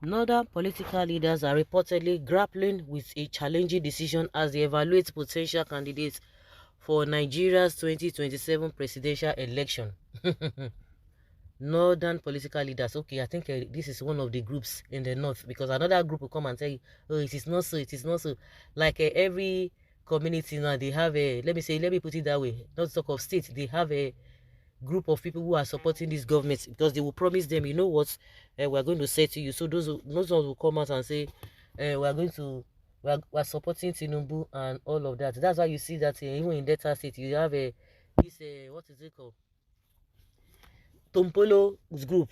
Northern political leaders are reportedly grappling with a challenging decision as they evaluate potential candidates for Nigeria's 2027 presidential election. Northern political leaders. Okay, I think this is one of the groups in the north, because another group will come and tell you, oh, it is not so, it is not so. Like every community now, they have a, let me put it that way, not talk of state, they have a group of people who are supporting this government, because they will promise them, you know what, we're going to say to you. So those ones will come out and say, we're going to, we're supporting Tinubu and all of that. That's why you see that even in Delta State, you have a, this, what is it called? Tompolo's group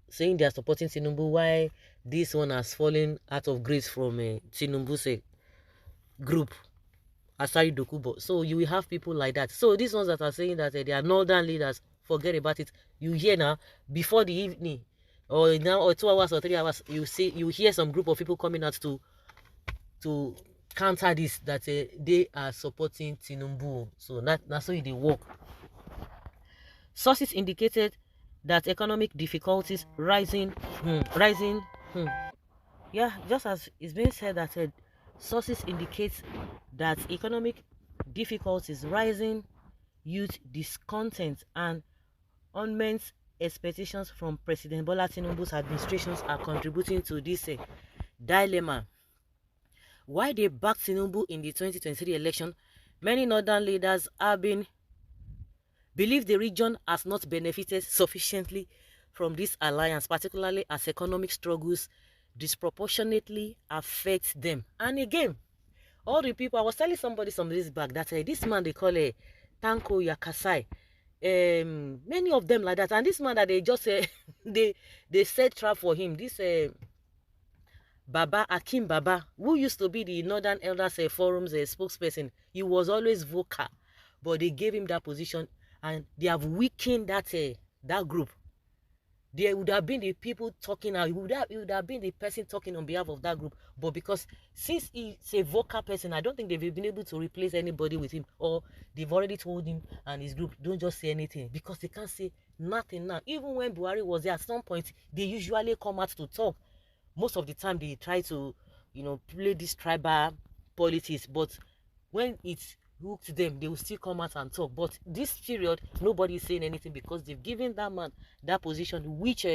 saying they are supporting Tinubu, why this one has fallen out of grace from Tinubu's group, Asari Dokubo. So you will have people like that. So these ones that are saying that they are northern leaders, forget about it. You hear now, before the evening, or now, or 2 hours or 3 hours, you hear some group of people coming out to counter this, that they are supporting Tinubu. So that's how they work. Sources indicated that economic difficulties rising. Yeah, just as it's been said that sources indicate that economic difficulties, rising youth discontent, and unmet expectations from President Bola Tinubu's administrations are contributing to this dilemma. Why they backed Tinubu in the 2023 election, many northern leaders have been believe the region has not benefited sufficiently from this alliance, particularly as economic struggles disproportionately affect them. And again, all the people, I was telling somebody some days back that this man they call a Tanko Yakasai, many of them like that, and this man that they just they set trap for him, this Baba Akim Baba, who used to be the Northern Elders Forum's spokesperson. He was always vocal, but they gave him that position, and they have weakened that group. There would have been the people talking out. It would have been the person talking on behalf of that group. But because since he's a vocal person, I don't think they've been able to replace anybody with him. Or they've already told him and his group, don't just say anything. Because they can't say nothing now. Even when Buhari was there, at some point, they usually come out to talk. Most of the time, they try to, play this tribal politics. But when it's hooked them, they will still come out and talk. But this period, nobody is saying anything because they've given that man that position, which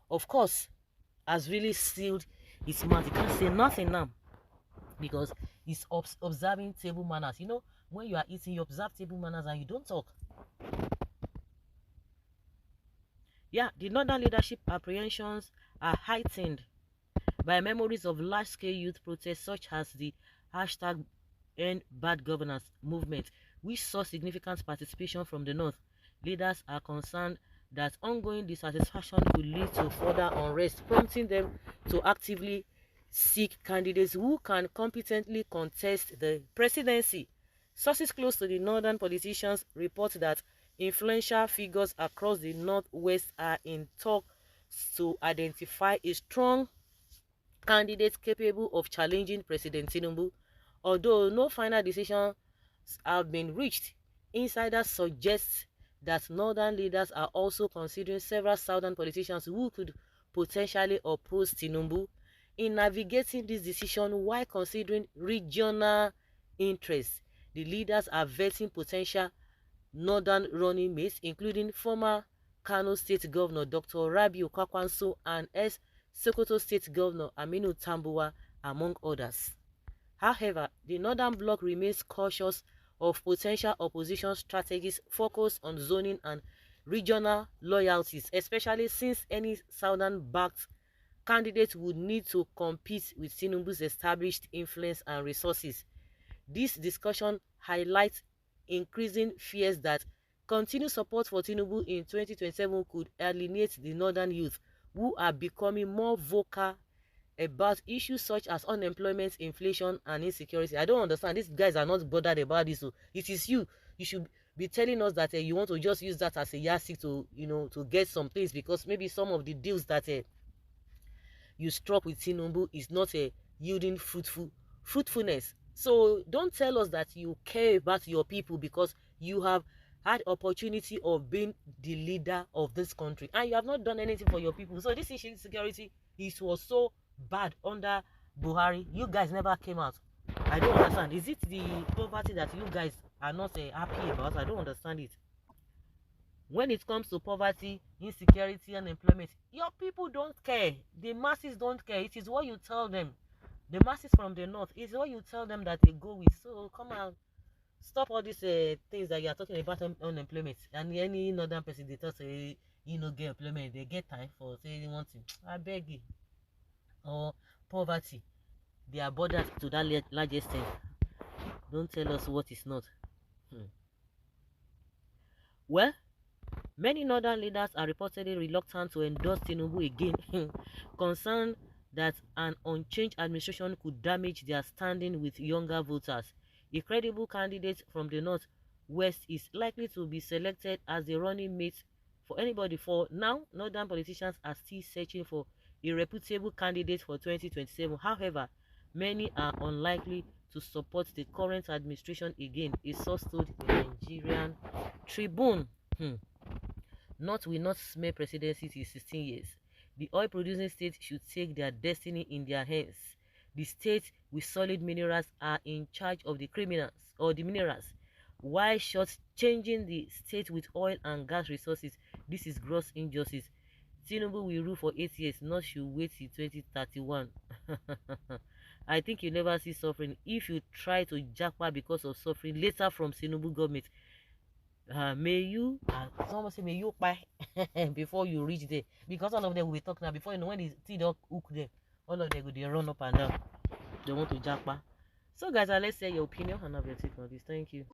of course has really sealed his mouth. He can't say nothing now because he's observing table manners. When you are eating, you observe table manners and you don't talk. Yeah, the northern leadership apprehensions are heightened by memories of large-scale youth protests such as the hashtag End Bad Governance movement, which saw significant participation from the north. Leaders are concerned that ongoing dissatisfaction could lead to further unrest, prompting them to actively seek candidates who can competently contest the presidency. Sources close to the northern politicians report that influential figures across the northwest are in talks to identify a strong candidate capable of challenging President Tinubu. Although no final decisions have been reached, insiders suggest that northern leaders are also considering several southern politicians who could potentially oppose Tinubu. In navigating this decision while considering regional interests, the leaders are vetting potential northern running mates, including former Kano State Governor Dr. Rabiu Kwakwanso and Sokoto State Governor Aminu Tambuwa, among others. However, the Northern Bloc remains cautious of potential opposition strategies focused on zoning and regional loyalties, especially since any Southern-backed candidate would need to compete with Tinubu's established influence and resources. This discussion highlights increasing fears that continued support for Tinubu in 2027 could alienate the Northern youth, who are becoming more vocal about issues such as unemployment, inflation, and insecurity. I don't understand. These guys are not bothered about this. So it is you. You should be telling us that you want to just use that as a yardstick to, to get some things, because maybe some of the deals that you struck with Tinubu is not yielding fruitfulness. So don't tell us that you care about your people because you have had opportunity of being the leader of this country and you have not done anything for your people. So this issue insecurity, it was so bad under Buhari, you guys never came out. I don't understand. Is it the poverty that you guys are not happy about? I don't understand it. When it comes to poverty, insecurity, and employment, your people don't care. The masses don't care. It is what you tell them. The masses from the north, it's what you tell them that they go with. So come on, stop all these things that you are talking about unemployment. And any northern person, they tell say, you know, get employment, they get time for saying one thing. I beg you. Or poverty, they are bothered to that large extent. Don't tell us what is not. Well, many northern leaders are reportedly reluctant to endorse Tinubu again, concerned that an unchanged administration could damage their standing with younger voters. A credible candidate from the northwest is likely to be selected as the running mate for anybody. For now, northern politicians are still searching for a reputable candidate for 2027. However, many are unlikely to support the current administration again, a source told the Nigerian Tribune. North will not smell presidency till 16 years. The oil-producing states should take their destiny in their hands. The states with solid minerals are in charge of the criminals or the minerals, while short-changing the state with oil and gas resources. This is gross injustice. Tinubu will rule for 8 years, not should wait till 2031. I think you never see suffering. If you try to jackpot because of suffering later from Tinubu government, may you someone say may you buy before you reach there, because all of them will be talking now before you know when the thing don't hook them, all of them go they run up and down, they want to jackpot. So guys, let's say your opinion and have your take on this. Thank you.